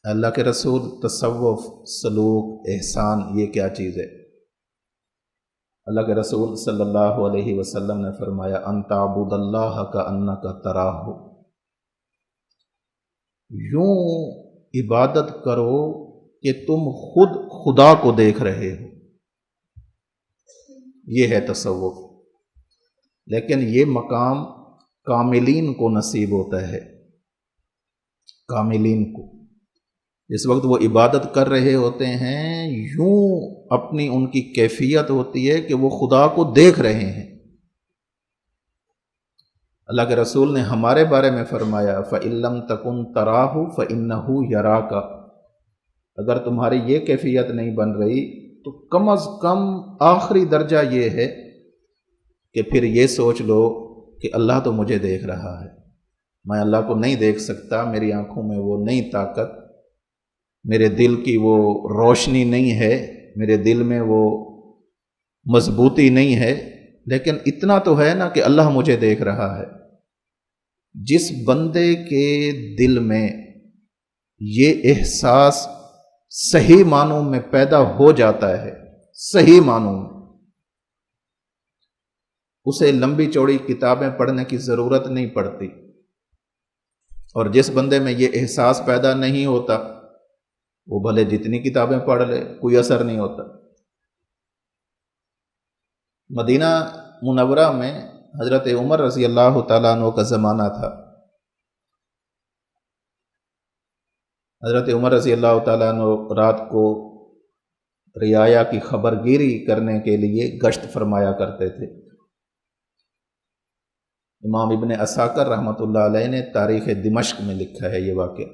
اللہ کے رسول تصوف، سلوک، احسان یہ کیا چیز ہے؟ اللہ کے رسول صلی اللہ علیہ وسلم نے فرمایا ان تعبد اللہ کأنک تراہ، یوں عبادت کرو کہ تم خود خدا کو دیکھ رہے ہو، یہ ہے تصوف۔ لیکن یہ مقام کاملین کو نصیب ہوتا ہے، کاملین کو، اس وقت وہ عبادت کر رہے ہوتے ہیں یوں اپنی ان کی کیفیت ہوتی ہے کہ وہ خدا کو دیکھ رہے ہیں۔ اللہ کے رسول نے ہمارے بارے میں فرمایا فَإِن لَّمْ تَكُن تَرَاهُ فَإِنَّهُ يَرَاكَ، اگر تمہاری یہ کیفیت نہیں بن رہی تو کم از کم آخری درجہ یہ ہے کہ پھر یہ سوچ لو کہ اللہ تو مجھے دیکھ رہا ہے، میں اللہ کو نہیں دیکھ سکتا، میری آنکھوں میں وہ نہیں طاقت، میرے دل کی وہ روشنی نہیں ہے، میرے دل میں وہ مضبوطی نہیں ہے، لیکن اتنا تو ہے نا کہ اللہ مجھے دیکھ رہا ہے۔ جس بندے کے دل میں یہ احساس صحیح معنوں میں پیدا ہو جاتا ہے، صحیح معنوں میں، اسے لمبی چوڑی کتابیں پڑھنے کی ضرورت نہیں پڑتی، اور جس بندے میں یہ احساس پیدا نہیں ہوتا وہ بھلے جتنی کتابیں پڑھ لے کوئی اثر نہیں ہوتا۔ مدینہ منورہ میں حضرت عمر رضی اللہ تعالیٰ عنہ کا زمانہ تھا۔ حضرت عمر رضی اللہ تعالیٰ عنہ رات کو رعایا کی خبر گیری کرنے کے لیے گشت فرمایا کرتے تھے۔ امام ابن عساکر رحمۃ اللہ علیہ نے تاریخ دمشق میں لکھا ہے یہ واقعہ۔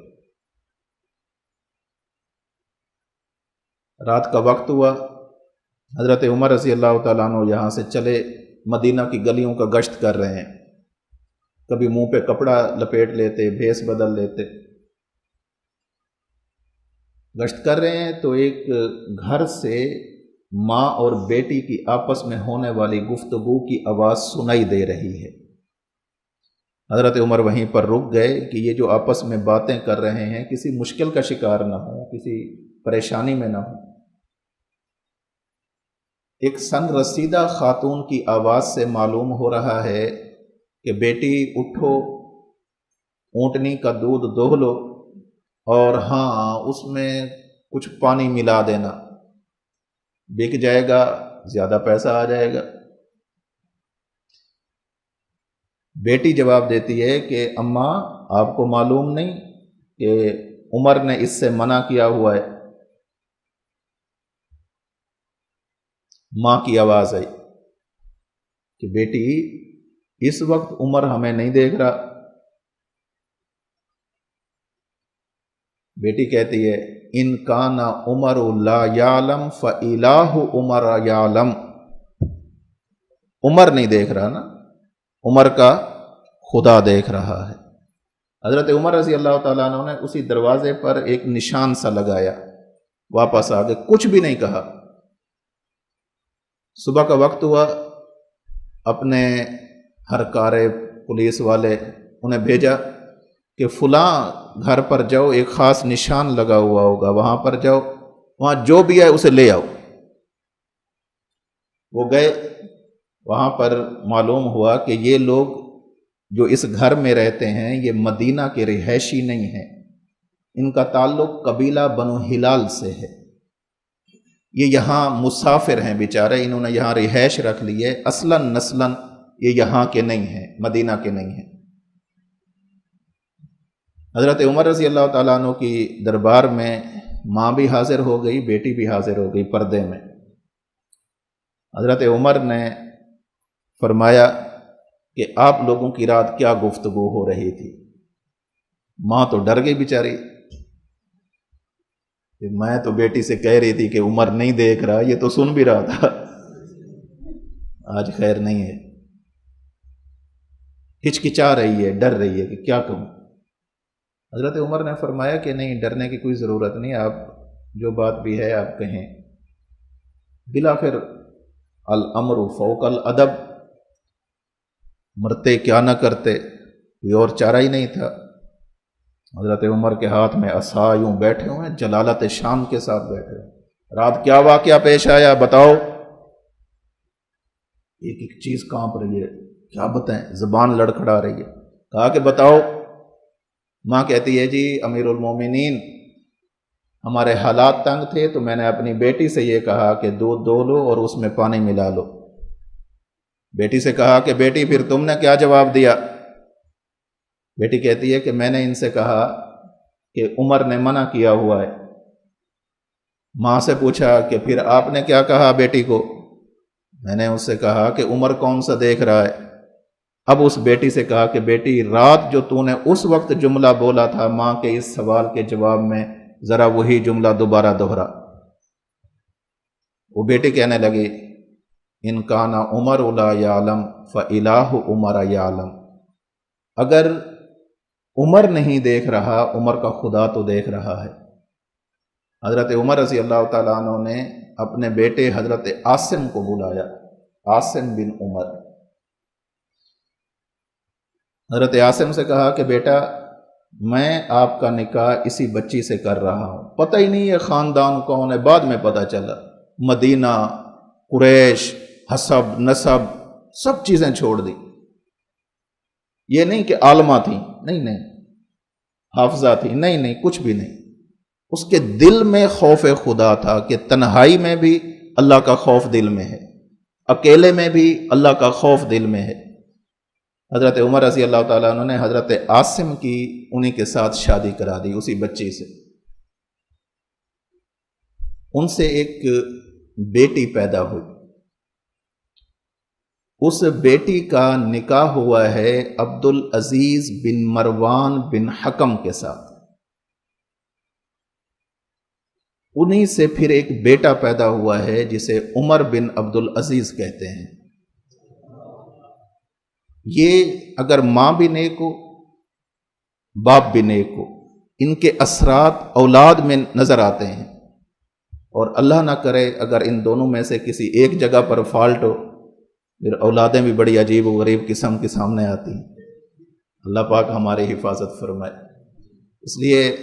رات کا وقت ہوا، حضرت عمر رضی اللہ تعالیٰ عنہ یہاں سے چلے، مدینہ کی گلیوں کا گشت کر رہے ہیں۔ کبھی منہ پہ کپڑا لپیٹ لیتے، بھیس بدل لیتے، گشت کر رہے ہیں تو ایک گھر سے ماں اور بیٹی کی آپس میں ہونے والی گفتگو کی آواز سنائی دے رہی ہے۔ حضرت عمر وہیں پر رک گئے کہ یہ جو آپس میں باتیں کر رہے ہیں کسی مشکل کا شکار نہ ہو، کسی پریشانی میں نہ ہو۔ ایک سن رسیدہ خاتون کی آواز سے معلوم ہو رہا ہے کہ بیٹی اٹھو، اونٹنی کا دودھ دوہ لو، اور ہاں اس میں کچھ پانی ملا دینا، بک جائے گا، زیادہ پیسہ آ جائے گا۔ بیٹی جواب دیتی ہے کہ اماں آپ کو معلوم نہیں کہ عمر نے اس سے منع کیا ہوا ہے؟ ماں کی آواز آئی کہ بیٹی اس وقت عمر ہمیں نہیں دیکھ رہا۔ بیٹی کہتی ہے ان کان عمر لا یعلم فالہ عمر یعلم۔ عمر نہیں دیکھ رہا نا، عمر کا خدا دیکھ رہا ہے۔ حضرت عمر رضی اللہ تعالیٰ عنہ نے اسی دروازے پر ایک نشان سا لگایا، واپس آ گئے، کچھ بھی نہیں کہا۔ صبح کا وقت ہوا، اپنے ہرکارے پولیس والے انہیں بھیجا کہ فلاں گھر پر جاؤ، ایک خاص نشان لگا ہوا ہوگا، وہاں پر جاؤ، وہاں جو بھی ہے اسے لے آؤ۔ وہ گئے، وہاں پر معلوم ہوا کہ یہ لوگ جو اس گھر میں رہتے ہیں یہ مدینہ کے رہائشی نہیں ہیں، ان کا تعلق قبیلہ بنو ہلال سے ہے، یہ یہاں مسافر ہیں بیچارے، انہوں نے یہاں رہائش رکھ لی ہے، اصلاً نسلاً یہ یہاں کے نہیں ہیں، مدینہ کے نہیں ہیں۔ حضرت عمر رضی اللہ تعالیٰ عنہ کی دربار میں ماں بھی حاضر ہو گئی، بیٹی بھی حاضر ہو گئی پردے میں۔ حضرت عمر نے فرمایا کہ آپ لوگوں کی رات کیا گفتگو ہو رہی تھی؟ ماں تو ڈر گئی بیچاری، میں تو بیٹی سے کہہ رہی تھی کہ عمر نہیں دیکھ رہا، یہ تو سن بھی رہا تھا، آج خیر نہیں ہے، ہچکچا رہی ہے، ڈر رہی ہے کہ کیا کہوں۔ حضرت عمر نے فرمایا کہ نہیں، ڈرنے کی کوئی ضرورت نہیں، آپ جو بات بھی ہے آپ کہیں۔ بالآخر الامر فوق الادب، مرتے کیا نہ کرتے، کوئی اور چارہ ہی نہیں تھا۔ حضرت عمر کے ہاتھ میں عصا، یوں بیٹھے ہوئے ہیں، جلالت شان کے ساتھ بیٹھے ہوئے، رات کیا واقعہ پیش آیا بتاؤ؟ ایک ایک چیز کانپ رہی ہے، کیا بتائیں، زبان لڑکھڑا رہی ہے۔ کہا کہ بتاؤ۔ ماں کہتی ہے جی امیر المومنین، ہمارے حالات تنگ تھے تو میں نے اپنی بیٹی سے یہ کہا کہ دودھ دو لو اور اس میں پانی ملا لو۔ بیٹی سے کہا کہ بیٹی پھر تم نے کیا جواب دیا؟ بیٹی کہتی ہے کہ میں نے ان سے کہا کہ عمر نے منع کیا ہوا ہے۔ ماں سے پوچھا کہ پھر آپ نے کیا کہا بیٹی کو؟ میں نے اس سے کہا کہ عمر کون سا دیکھ رہا ہے۔ اب اس بیٹی سے کہا کہ بیٹی رات جو تو نے اس وقت جملہ بولا تھا ماں کے اس سوال کے جواب میں، ذرا وہی جملہ دوبارہ دوہرا۔ وہ بیٹی کہنے لگی ان کان عمر لا یعلم فالہ عمر یعلم، اگر عمر نہیں دیکھ رہا، عمر کا خدا تو دیکھ رہا ہے۔ حضرت عمر رضی اللہ تعالیٰ عنہ نے اپنے بیٹے حضرت عاصم کو بلایا، عاصم بن عمر۔ حضرت عاصم سے کہا کہ بیٹا میں آپ کا نکاح اسی بچی سے کر رہا ہوں، پتہ ہی نہیں ہے خاندان کون ہے، بعد میں پتہ چلا، مدینہ، قریش، حسب، نسب، سب چیزیں چھوڑ دی۔ یہ نہیں کہ عالمہ تھیں، نہیں، حافظہ تھی، نہیں، کچھ بھی نہیں۔ اس کے دل میں خوف خدا تھا کہ تنہائی میں بھی اللہ کا خوف دل میں ہے، اکیلے میں بھی اللہ کا خوف دل میں ہے۔ حضرت عمر رضی اللہ تعالیٰ عنہ نے حضرت عاصم کی انہی کے ساتھ شادی کرا دی، اسی بچی سے۔ ان سے ایک بیٹی پیدا ہوئی، اس بیٹی کا نکاح ہوا ہے عبد العزیز بن مروان بن حکم کے ساتھ۔ انہی سے پھر ایک بیٹا پیدا ہوا ہے جسے عمر بن عبد العزیز کہتے ہیں۔ یہ اگر ماں بھی نیک ہو، باپ بھی نیک ہو، ان کے اثرات اولاد میں نظر آتے ہیں، اور اللہ نہ کرے اگر ان دونوں میں سے کسی ایک جگہ پر فالٹ ہو، پھر اولادیں بھی بڑی عجیب و غریب قسم کے سامنے آتی ہیں۔ اللہ پاک ہماری حفاظت فرمائے۔ اس لیے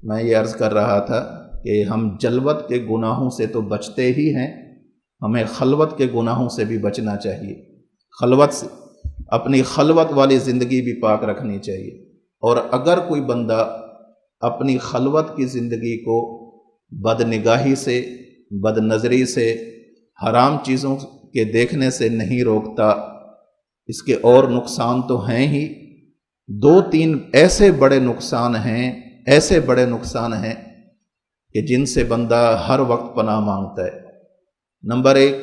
میں یہ عرض کر رہا تھا کہ ہم جلوت کے گناہوں سے تو بچتے ہی ہیں، ہمیں خلوت کے گناہوں سے بھی بچنا چاہیے۔ خلوت سے اپنی خلوت والی زندگی بھی پاک رکھنی چاہیے، اور اگر کوئی بندہ اپنی خلوت کی زندگی کو بد نگاہی سے، بد نظری سے، حرام چیزوں کے دیکھنے سے نہیں روکتا، اس کے اور نقصان تو ہیں ہی، 2-3 ایسے بڑے نقصان ہیں کہ جن سے بندہ ہر وقت پناہ مانگتا ہے۔ نمبر 1،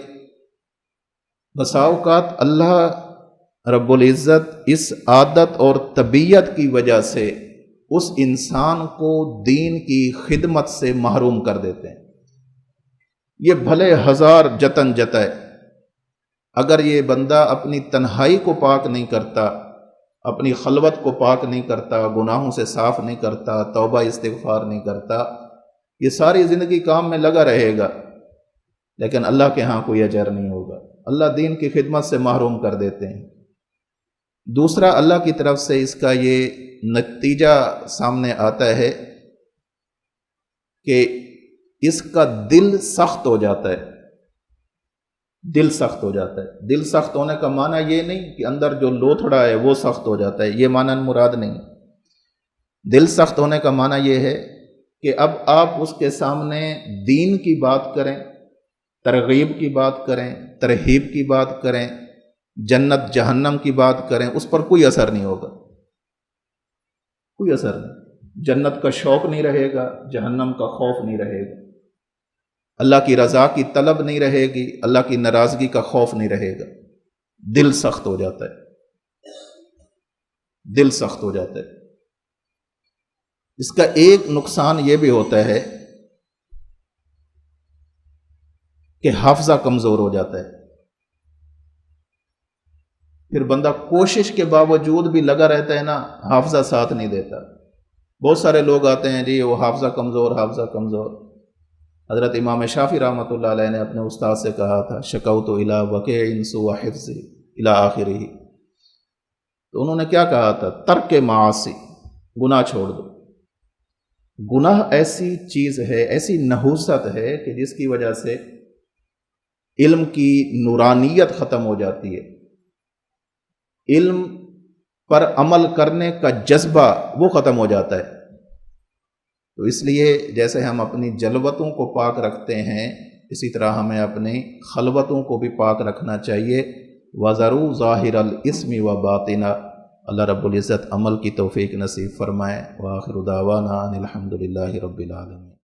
بسا اوقات اللہ رب العزت اس عادت اور طبیعت کی وجہ سے اس انسان کو دین کی خدمت سے محروم کر دیتے ہیں۔ یہ بھلے 1000 جتن جتائے، اگر یہ بندہ اپنی تنہائی کو پاک نہیں کرتا، اپنی خلوت کو پاک نہیں کرتا، گناہوں سے صاف نہیں کرتا، توبہ استغفار نہیں کرتا، یہ ساری زندگی کام میں لگا رہے گا، لیکن اللہ کے ہاں کوئی اجر نہیں ہوگا۔ اللہ دین کی خدمت سے محروم کر دیتے ہیں۔ دوسرا، اللہ کی طرف سے اس کا یہ نتیجہ سامنے آتا ہے کہ اس کا دل سخت ہو جاتا ہے۔ دل سخت ہو جاتا ہے۔ دل سخت ہونے کا معنی یہ نہیں کہ اندر جو لوتھڑا ہے وہ سخت ہو جاتا ہے، یہ معنی مراد نہیں۔ دل سخت ہونے کا معنی یہ ہے کہ اب آپ اس کے سامنے دین کی بات کریں، ترغیب کی بات کریں، ترہیب کی بات کریں، جنت جہنم کی بات کریں، اس پر کوئی اثر نہیں ہوگا، کوئی اثر نہیں۔ جنت کا شوق نہیں رہے گا، جہنم کا خوف نہیں رہے گا، اللہ کی رضا کی طلب نہیں رہے گی، اللہ کی ناراضگی کا خوف نہیں رہے گا۔ دل سخت ہو جاتا ہے، دل سخت ہو جاتا ہے۔ اس کا ایک نقصان یہ بھی ہوتا ہے کہ حافظہ کمزور ہو جاتا ہے، پھر بندہ کوشش کے باوجود بھی لگا رہتا ہے نا، حافظہ ساتھ نہیں دیتا۔ بہت سارے لوگ آتے ہیں جی وہ حافظہ کمزور، حافظہ کمزور۔ حضرت امام شافعی رحمۃ اللہ علیہ نے اپنے استاد سے کہا تھا، شکوت الی وکیع سوء حفظی الی آخرہ، تو انہوں نے کیا کہا تھا؟ ترک معاصی، گناہ چھوڑ دو۔ گناہ ایسی چیز ہے، ایسی نحوست ہے کہ جس کی وجہ سے علم کی نورانیت ختم ہو جاتی ہے، علم پر عمل کرنے کا جذبہ وہ ختم ہو جاتا ہے۔ تو اس لیے جیسے ہم اپنی جلوتوں کو پاک رکھتے ہیں، اسی طرح ہمیں اپنی خلوتوں کو بھی پاک رکھنا چاہیے۔ وَذَرُوا ظَاهِرَ الْإِثْمِ وَبَاطِنَهُ۔ اللہ رب العزت عمل کی توفیق نصیب فرمائے۔ وآخر دعوانا ان الحمد للہ رب العالمین۔